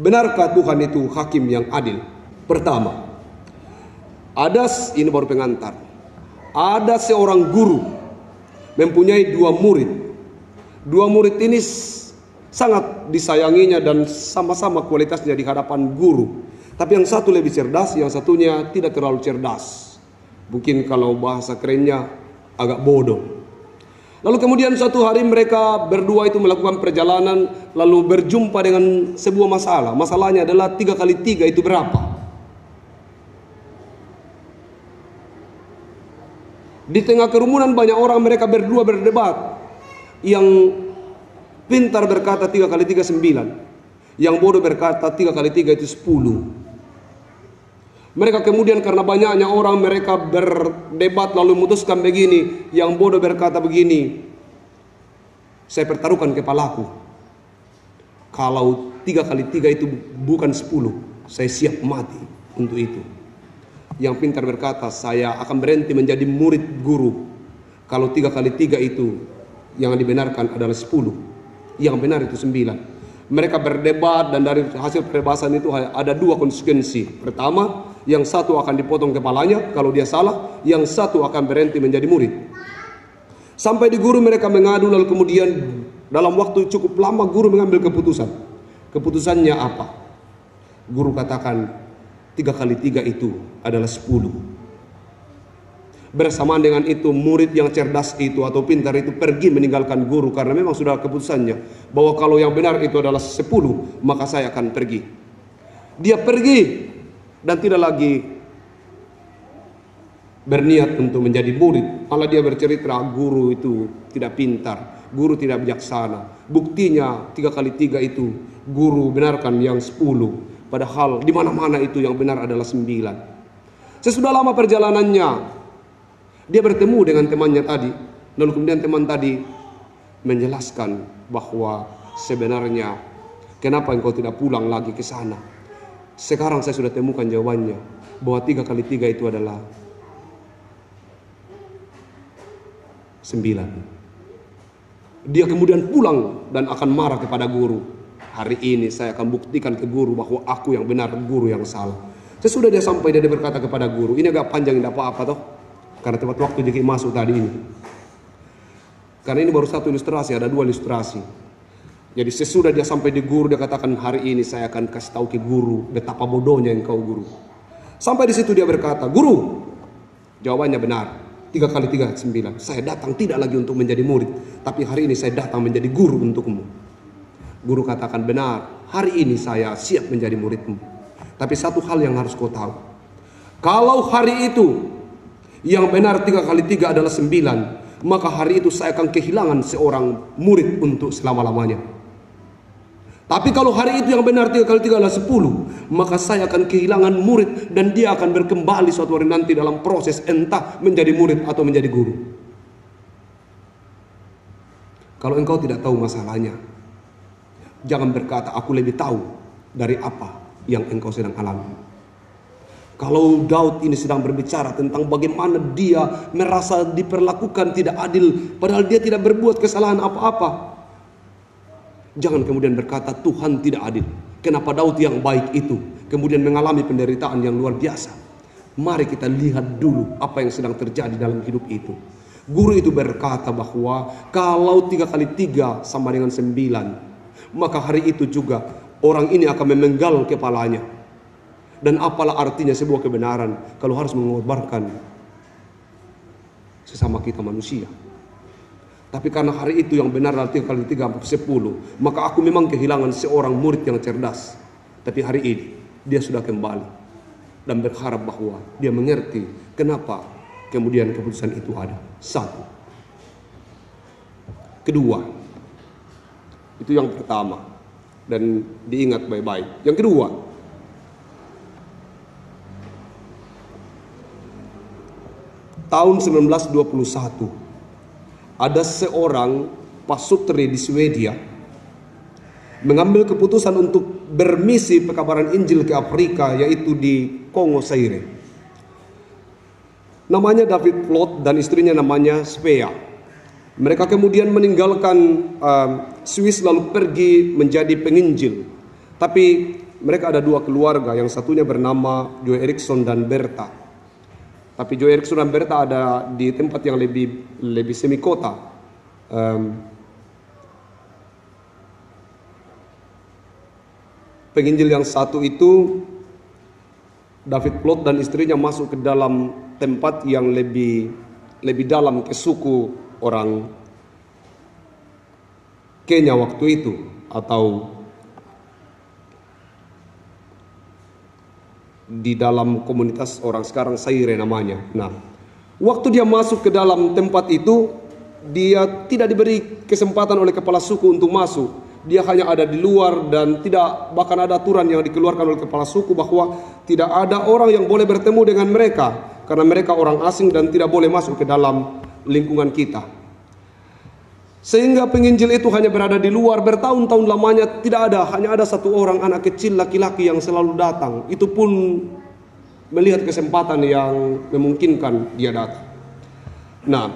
Benarkah Tuhan itu hakim yang adil? Pertama, ini baru pengantar. Ada seorang guru mempunyai dua murid. Dua murid ini sangat disayanginya dan sama-sama kualitasnya di hadapan guru. Tapi yang satu lebih cerdas, yang satunya tidak terlalu cerdas. Mungkin kalau bahasa kerennya agak bodoh. Lalu kemudian suatu hari mereka berdua itu melakukan perjalanan, lalu berjumpa dengan sebuah masalah. Masalahnya adalah 3 kali 3 itu berapa? Di tengah kerumunan banyak orang, mereka berdua berdebat. Yang pintar berkata 3 kali 3 9. Yang bodoh berkata 3 kali 3 itu 10. Mereka kemudian karena banyaknya orang, mereka berdebat lalu memutuskan begini. Yang bodoh berkata begini, saya pertaruhkan kepalaku. Kalau 3 kali 3 itu bukan 10, saya siap mati untuk itu. Yang pintar berkata, saya akan berhenti menjadi murid guru kalau 3 kali 3 itu yang dibenarkan adalah 10. Yang benar itu 9. Mereka berdebat dan dari hasil perdebatan itu ada 2 konsekuensi. Pertama, yang satu akan dipotong kepalanya kalau dia salah, yang satu akan berhenti menjadi murid. Sampai di guru mereka mengadu, lalu kemudian dalam waktu cukup lama guru mengambil keputusan. Keputusannya apa? Guru katakan 3 kali 3 itu adalah 10. Bersamaan dengan itu murid yang cerdas itu atau pintar itu pergi meninggalkan guru karena memang sudah keputusannya bahwa kalau yang benar itu adalah 10, maka saya akan pergi. Dia pergi dan tidak lagi berniat untuk menjadi murid. Malah dia bercerita guru itu tidak pintar, guru tidak bijaksana. Buktinya 3 kali 3 itu guru benarkan yang 10. Padahal di mana-mana itu yang benar adalah 9. Sesudah lama perjalanannya, dia bertemu dengan temannya tadi. Lalu kemudian teman tadi menjelaskan bahwa sebenarnya kenapa engkau tidak pulang lagi ke sana. Sekarang saya sudah temukan jawabannya, bahwa 3 kali 3 itu adalah 9. Dia kemudian pulang dan akan marah kepada guru. Hari ini saya akan buktikan ke guru bahwa aku yang benar, guru yang salah. Sesudah dia sampai, dia berkata kepada guru, ini agak panjang, tidak apa-apa toh, karena tepat waktu jadi masuk tadi ini. Karena ini baru satu ilustrasi, ada 2 ilustrasi. Jadi sesudah dia sampai di guru, dia katakan hari ini saya akan kasih tahu ke guru betapa bodohnya engkau guru. Sampai di situ dia berkata, guru, jawabannya benar. 3 kali 3 9. Saya datang tidak lagi untuk menjadi murid, tapi hari ini saya datang menjadi guru untukmu. Guru katakan benar, hari ini saya siap menjadi muridmu. Tapi satu hal yang harus kau tahu. Kalau hari itu yang benar 3 kali 3 adalah 9, maka hari itu saya akan kehilangan seorang murid untuk selama-lamanya. Tapi kalau hari itu yang benar 3 kali 3 adalah 10, maka saya akan kehilangan murid dan dia akan berkembali suatu hari nanti dalam proses entah menjadi murid atau menjadi guru. Kalau engkau tidak tahu masalahnya, jangan berkata aku lebih tahu dari apa yang engkau sedang alami. Kalau Daud ini sedang berbicara tentang bagaimana dia merasa diperlakukan tidak adil, padahal dia tidak berbuat kesalahan apa-apa, jangan kemudian berkata Tuhan tidak adil. Kenapa Daud yang baik itu kemudian mengalami penderitaan yang luar biasa? Mari kita lihat dulu apa yang sedang terjadi dalam hidup itu. Guru itu berkata bahwa kalau 3 kali 3 sama dengan 9, maka hari itu juga orang ini akan memenggal kepalanya. Dan apalah artinya sebuah kebenaran kalau harus mengorbankan sesama kita manusia. Tapi karena hari itu yang benar adalah 3 kali 3 10, maka aku memang kehilangan seorang murid yang cerdas. Tapi hari ini dia sudah kembali dan berharap bahwa dia mengerti kenapa kemudian keputusan itu ada. 1. Kedua, itu yang pertama dan diingat baik-baik. Yang kedua, tahun 1921 ada seorang pasutri di Swedia mengambil keputusan untuk bermisi pekabaran Injil ke Afrika, yaitu di Kongo Zaire. Namanya David Plot dan istrinya namanya Svea. Mereka kemudian meninggalkan Swiss lalu pergi menjadi penginjil. Tapi Mereka ada dua keluarga, yang satunya bernama Joe Erickson dan Berta. Tapi Joe Erickson dan Berta ada di tempat yang lebih semi kota. Penginjil yang satu itu, David Plot dan istrinya masuk ke dalam tempat yang lebih dalam ke suku orang Kenya waktu itu, atau di dalam komunitas orang sekarang Saire namanya. Nah, waktu dia masuk ke dalam tempat itu, dia tidak diberi kesempatan oleh kepala suku untuk masuk. Dia hanya ada di luar dan bahkan ada aturan yang dikeluarkan oleh kepala suku bahwa tidak ada orang yang boleh bertemu dengan mereka karena mereka orang asing dan tidak boleh masuk ke dalam lingkungan kita. Sehingga penginjil itu hanya berada di luar bertahun-tahun lamanya, hanya ada satu orang anak kecil laki-laki yang selalu datang. Itu pun melihat kesempatan yang memungkinkan dia datang. Nah,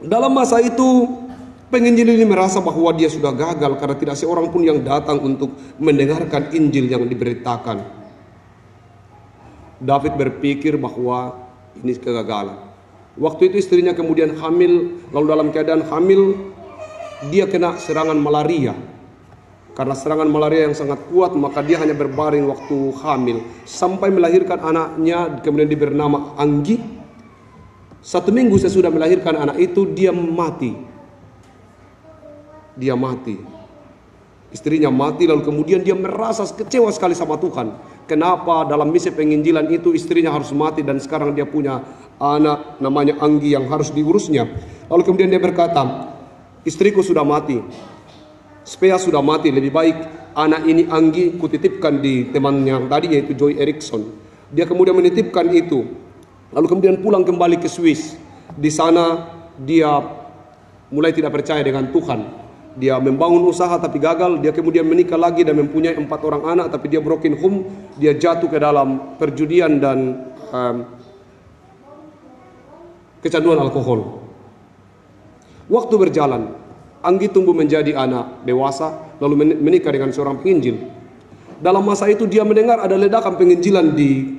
dalam masa itu penginjil ini merasa bahwa dia sudah gagal karena tidak seorang pun yang datang untuk mendengarkan Injil yang diberitakan. David berpikir bahwa ini kegagalan. Waktu itu istrinya kemudian hamil, lalu dalam keadaan hamil dia kena serangan malaria. Karena serangan malaria yang sangat kuat, maka dia hanya berbaring waktu hamil sampai melahirkan anaknya, kemudian diberi nama Anggi. 1 minggu sesudah melahirkan anak itu, dia mati. Istrinya mati, lalu kemudian dia merasa kecewa sekali sama Tuhan. Kenapa dalam misi penginjilan itu istrinya harus mati dan sekarang dia punya anak namanya Anggi yang harus diurusnya. Lalu kemudian dia berkata, istriku sudah mati, Spea sudah mati, lebih baik anak ini Anggi kutitipkan di teman yang tadi yaitu Joe Erickson. Dia kemudian menitipkan itu, lalu kemudian pulang kembali ke Swiss. Di sana dia mulai tidak percaya dengan Tuhan. Dia membangun usaha tapi gagal. Dia kemudian menikah lagi dan mempunyai 4 orang anak, tapi dia broken home. Dia jatuh ke dalam perjudian dan kecanduan alkohol. Waktu berjalan, Anggi tumbuh menjadi anak dewasa, lalu menikah dengan seorang penginjil. Dalam masa itu dia mendengar ada ledakan penginjilan di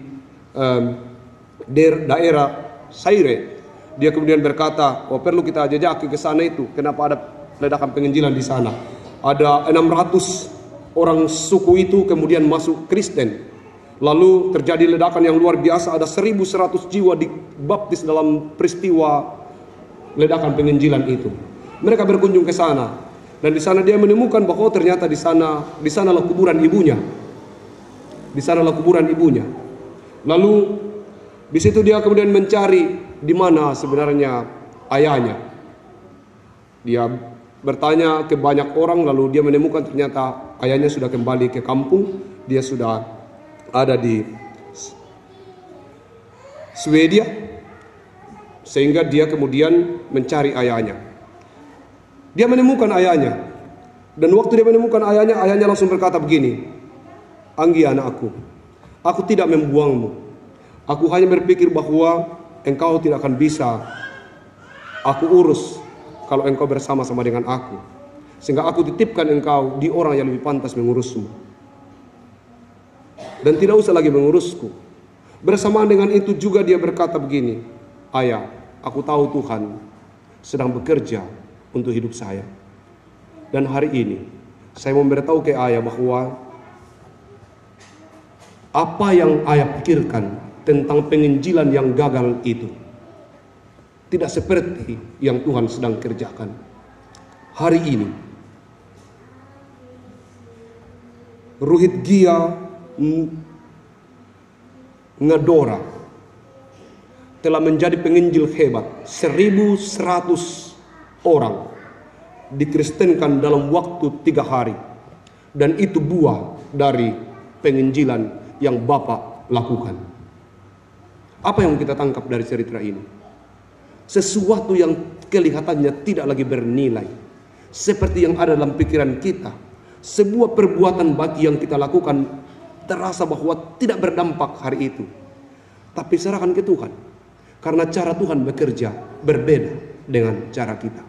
daerah Saire. Dia kemudian berkata, perlu kita jejaki ke sana itu. Kenapa ada ledakan penginjilan di sana? Ada 600 orang suku itu kemudian masuk Kristen. Lalu terjadi ledakan yang luar biasa, ada 1.100 jiwa dibaptis dalam peristiwa ledakan penginjilan itu. Mereka berkunjung ke sana dan di sana dia menemukan bahwa ternyata di sanalah kuburan ibunya. Lalu di situ dia kemudian mencari di mana sebenarnya ayahnya. Dia bertanya ke banyak orang, lalu dia menemukan ternyata ayahnya sudah kembali ke kampung. Dia sudah ada di Swedia, sehingga dia kemudian mencari ayahnya. Dia menemukan ayahnya, dan waktu dia menemukan ayahnya langsung berkata begini, Anggi anakku, aku tidak membuangmu. Aku hanya berpikir bahwa engkau tidak akan bisa aku urus kalau engkau bersama-sama dengan aku, sehingga aku titipkan engkau di orang yang lebih pantas mengurusmu, dan tidak usah lagi mengurusku. Bersamaan dengan itu juga dia berkata begini, ayah, aku tahu Tuhan sedang bekerja untuk hidup saya. Dan hari ini saya memberitahu ke ayah bahwa apa yang ayah pikirkan tentang penginjilan yang gagal itu tidak seperti yang Tuhan sedang kerjakan. Hari ini Ruhit Gia Ngedora telah menjadi penginjil hebat. 1.100 orang dikristenkan dalam waktu 3 hari. Dan itu buah dari penginjilan yang Bapak lakukan. Apa yang kita tangkap dari cerita ini? Sesuatu yang kelihatannya tidak lagi bernilai, seperti yang ada dalam pikiran kita. Sebuah perbuatan bagi yang kita lakukan terasa bahwa tidak berdampak hari itu. Tapi serahkan ke Tuhan. Karena cara Tuhan bekerja berbeda dengan cara kita.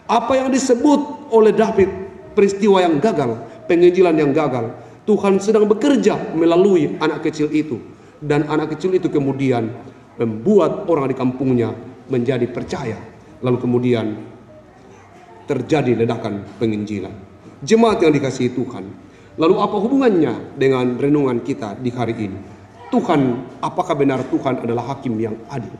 Apa yang disebut oleh David peristiwa yang gagal, penginjilan yang gagal, Tuhan sedang bekerja melalui anak kecil itu. Dan anak kecil itu kemudian membuat orang di kampungnya menjadi percaya. Lalu kemudian terjadi ledakan penginjilan. Jemaat yang dikasihi Tuhan. Lalu apa hubungannya dengan renungan kita di hari ini? Tuhan, apakah benar Tuhan adalah hakim yang adil?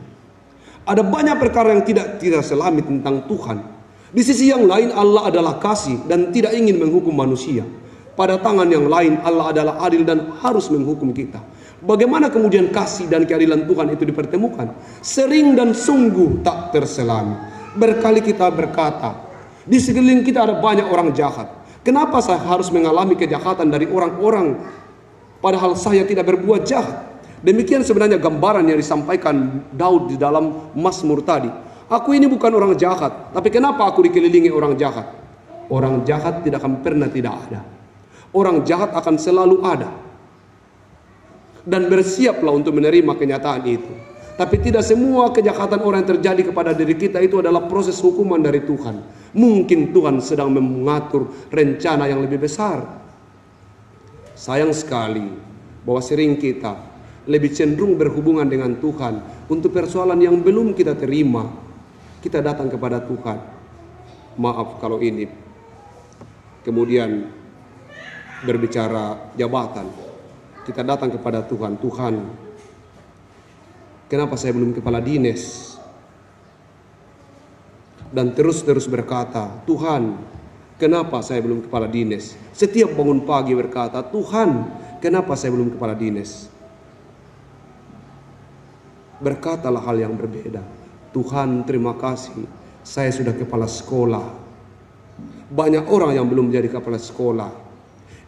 Ada banyak perkara yang tidak selami tentang Tuhan. Di sisi yang lain Allah adalah kasih dan tidak ingin menghukum manusia. Pada tangan yang lain Allah adalah adil dan harus menghukum kita. Bagaimana kemudian kasih dan keadilan Tuhan itu dipertemukan? Sering dan sungguh tak terselami. Berkali kita berkata, di sekeliling kita ada banyak orang jahat. Kenapa saya harus mengalami kejahatan dari orang-orang padahal saya tidak berbuat jahat? Demikian sebenarnya gambaran yang disampaikan Daud di dalam Mazmur tadi. Aku ini bukan orang jahat, tapi kenapa aku dikelilingi orang jahat? Orang jahat tidak akan pernah tidak ada. Orang jahat akan selalu ada. Dan bersiaplah untuk menerima kenyataan itu. Tapi tidak semua kejahatan orang yang terjadi kepada diri kita itu adalah proses hukuman dari Tuhan. Mungkin Tuhan sedang mengatur rencana yang lebih besar. Sayang sekali bahwa sering kita lebih cenderung berhubungan dengan Tuhan untuk persoalan yang belum kita terima. Kita datang kepada Tuhan. Maaf kalau ini kemudian berbicara jabatan. Kita datang kepada Tuhan. Tuhan, kenapa saya belum kepala dinas? Dan terus berkata, Tuhan, kenapa saya belum kepala dinas? Setiap bangun pagi berkata, Tuhan, kenapa saya belum kepala dinas? Berkatalah hal yang berbeda. Tuhan, terima kasih, saya sudah kepala sekolah. Banyak orang yang belum menjadi kepala sekolah.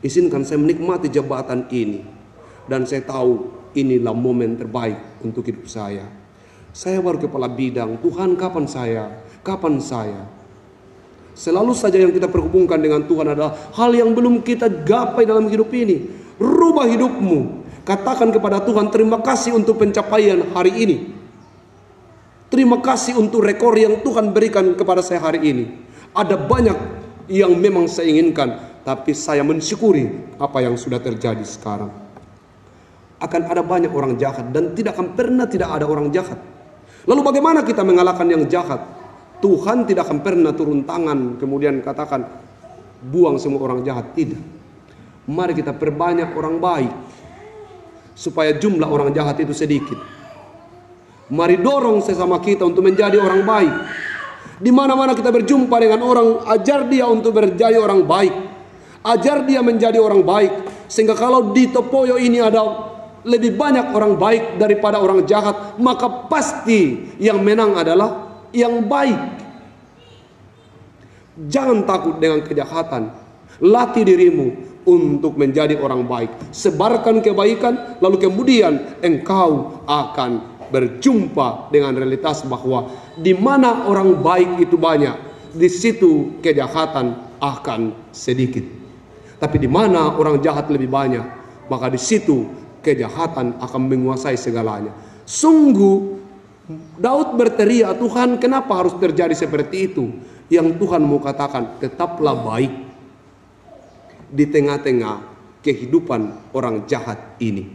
Izinkan saya menikmati jabatan ini. Dan saya tahu inilah momen terbaik untuk hidup saya. Saya baru kepala bidang. Tuhan, kapan saya? Kapan saya? Selalu saja yang kita perhubungkan dengan Tuhan adalah hal yang belum kita gapai dalam hidup ini. Rubah hidupmu. Katakan kepada Tuhan, terima kasih untuk pencapaian hari ini. Terima kasih untuk rekor yang Tuhan berikan kepada saya hari ini. Ada banyak yang memang saya inginkan, tapi saya mensyukuri apa yang sudah terjadi sekarang. Akan ada banyak orang jahat dan tidak akan pernah tidak ada orang jahat. Lalu bagaimana kita mengalahkan yang jahat? Tuhan tidak akan pernah turun tangan kemudian katakan buang semua orang jahat. Tidak. Mari kita perbanyak orang baik supaya jumlah orang jahat itu sedikit. Mari dorong sesama kita untuk menjadi orang baik. Di mana-mana kita berjumpa dengan orang, ajar dia untuk menjadi orang baik. Ajar dia menjadi orang baik. Sehingga kalau di Topoyo ini ada lebih banyak orang baik daripada orang jahat, maka pasti yang menang adalah yang baik. Jangan takut dengan kejahatan. Latih dirimu untuk menjadi orang baik. Sebarkan kebaikan, lalu kemudian engkau akan berjumpa dengan realitas bahwa di mana orang baik itu banyak, di situ kejahatan akan sedikit. Tapi di mana orang jahat lebih banyak, maka di situ kejahatan akan menguasai segalanya. Sungguh Daud berteriak, Tuhan, kenapa harus terjadi seperti itu? Yang Tuhan mau katakan, tetaplah baik di tengah-tengah kehidupan orang jahat ini.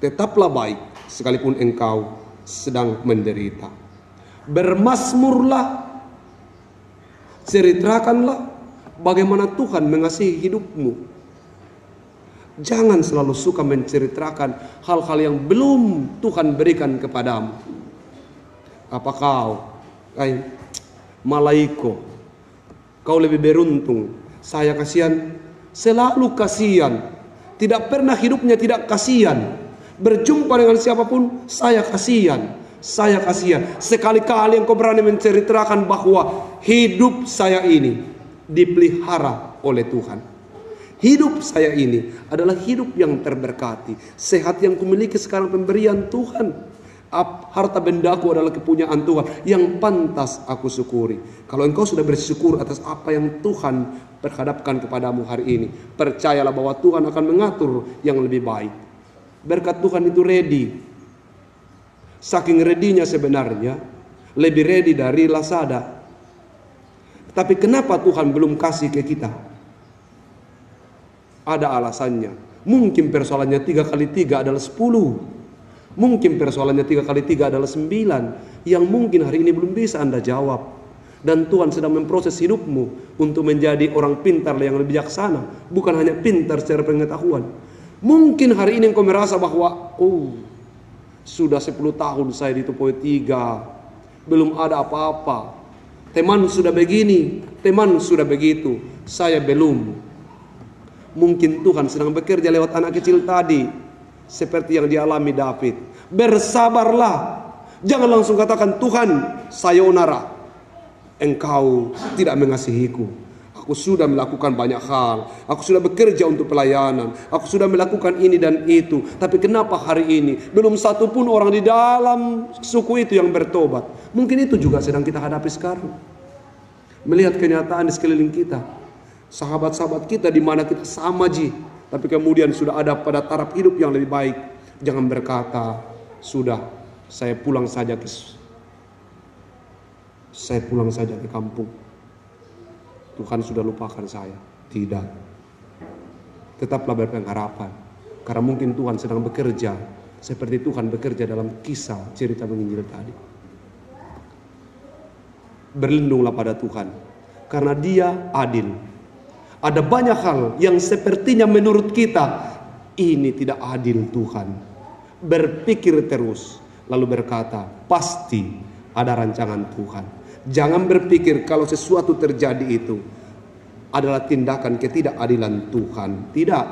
Tetaplah baik sekalipun engkau sedang menderita. Bermasmurlah, ceritakanlah bagaimana Tuhan mengasihi hidupmu. Jangan selalu suka menceritakan hal-hal yang belum Tuhan berikan kepadamu. Apa kau, Malaiko, kau lebih beruntung. Saya kasihan, selalu kasihan. Tidak pernah hidupnya tidak kasihan. Berjumpa dengan siapapun, saya kasihan. Saya kasihan. Sekali-kali engkau berani menceritakan bahwa hidup saya ini dipelihara oleh Tuhan. Hidup saya ini adalah hidup yang terberkati. Sehat yang kumiliki sekarang pemberian Tuhan. Harta bendaku adalah kepunyaan Tuhan yang pantas aku syukuri. Kalau engkau sudah bersyukur atas apa yang Tuhan perhadapkan kepadamu hari ini, percayalah bahwa Tuhan akan mengatur yang lebih baik. Berkat Tuhan itu ready. Saking ready-nya sebenarnya, lebih ready dari Lazada. Tapi kenapa Tuhan belum kasih ke kita? Ada alasannya. Mungkin persoalannya 3 kali 3 adalah 10. Mungkin persoalannya 3 kali 3 adalah 9. Yang mungkin hari ini belum bisa Anda jawab. Dan Tuhan sedang memproses hidupmu untuk menjadi orang pintar yang lebih bijaksana. Bukan hanya pintar secara pengetahuan. Mungkin hari ini engkau merasa bahwa sudah 10 tahun saya di Tupoi 3. Belum ada apa-apa. Teman sudah begini, teman sudah begitu. Saya belum. Mungkin Tuhan sedang bekerja lewat anak kecil tadi, seperti yang dialami David. Bersabarlah. Jangan langsung katakan, Tuhan, sayonara, Engkau tidak mengasihiku. Aku sudah melakukan banyak hal. Aku sudah bekerja untuk pelayanan. Aku sudah melakukan ini dan itu. Tapi kenapa hari ini belum satu pun orang di dalam suku itu yang bertobat? Mungkin itu juga sedang kita hadapi sekarang. Melihat kenyataan di sekeliling kita. Sahabat-sahabat kita di mana kita sama tapi kemudian sudah ada pada taraf hidup yang lebih baik. Jangan berkata, sudah saya pulang saja ke kampung. Tuhan sudah lupakan saya. Tidak. Tetaplah berpengharapan. Karena mungkin Tuhan sedang bekerja seperti Tuhan bekerja dalam kisah cerita menginjil tadi. Berlindunglah pada Tuhan. Karena Dia adil. Ada banyak hal yang sepertinya menurut kita ini tidak adil Tuhan. Berpikir terus lalu berkata, pasti ada rancangan Tuhan. Jangan berpikir kalau sesuatu terjadi itu adalah tindakan ketidakadilan Tuhan. Tidak.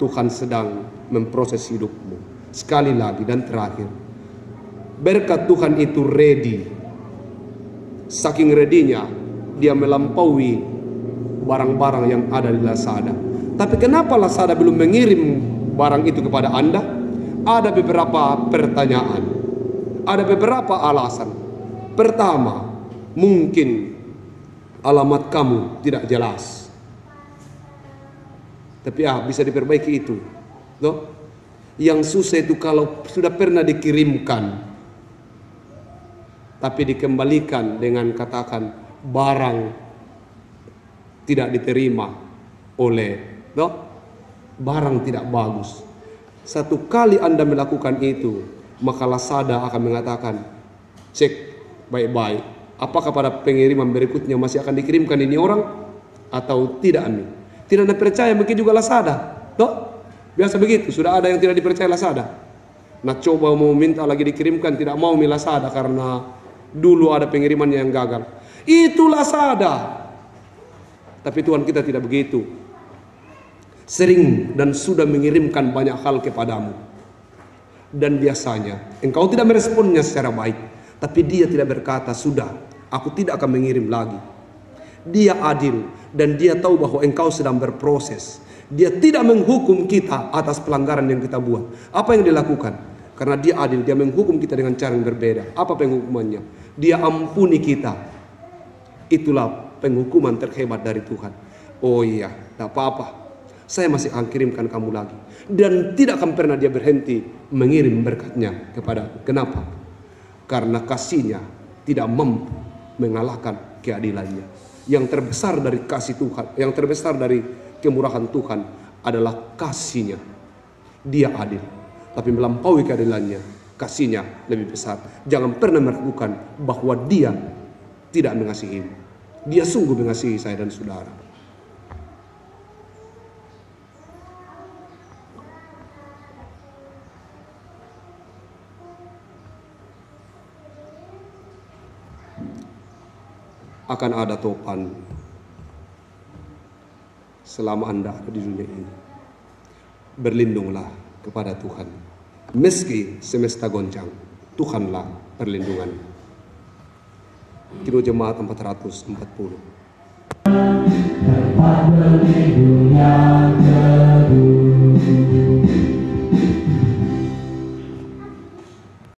Tuhan sedang memproses hidupmu. Sekali lagi dan terakhir, berkat Tuhan itu ready. Saking ready-nya dia melampaui barang-barang yang ada di Lazada. Tapi kenapa Lazada belum mengirim barang itu kepada Anda? Ada beberapa pertanyaan. Ada beberapa alasan. Pertama, mungkin alamat kamu tidak jelas. Tapi bisa diperbaiki itu. Loh? Yang susah itu kalau sudah pernah dikirimkan, tapi dikembalikan dengan katakan barang tidak diterima oleh barang tidak bagus. Satu kali Anda melakukan itu, maka Lazada akan mengatakan, cek baik-baik, apakah pada pengiriman berikutnya masih akan dikirimkan ini orang atau tidak nih? Tidak Anda percaya, mungkin juga Lazada. Biasa begitu, sudah ada yang tidak dipercaya Lazada. Nah coba mau minta lagi dikirimkan, tidak mau Lazada karena dulu ada pengirimannya yang gagal. Itu Lazada. Tapi Tuhan kita tidak begitu. Sering dan sudah mengirimkan banyak hal kepadamu. Dan biasanya engkau tidak meresponnya secara baik. Tapi Dia tidak berkata, sudah, aku tidak akan mengirim lagi. Dia adil dan Dia tahu bahwa engkau sedang berproses. Dia tidak menghukum kita atas pelanggaran yang kita buat. Apa yang dilakukan? Karena Dia adil, Dia menghukum kita dengan cara yang berbeda. Apa penghukumannya? Dia ampuni kita. Itulah penghukuman terhebat dari Tuhan. Oh iya, tidak apa-apa. Saya masih akan kirimkan kamu lagi. Dan tidak akan pernah Dia berhenti mengirim berkatnya kepadaku. Kenapa? Karena kasih-Nya tidak mampu mengalahkan keadilannya. Yang terbesar dari kasih Tuhan, yang terbesar dari kemurahan Tuhan adalah kasih-Nya. Dia adil, tapi melampaui keadilannya, kasih-Nya lebih besar. Jangan pernah meragukan bahwa Dia tidak mengasihimu. Dia sungguh mengasihi saya dan saudara. Akan ada topan selama Anda ada di dunia ini. Berlindunglah kepada Tuhan. Meski semesta goncang, Tuhanlah perlindungan. Kiro Jemaat 440.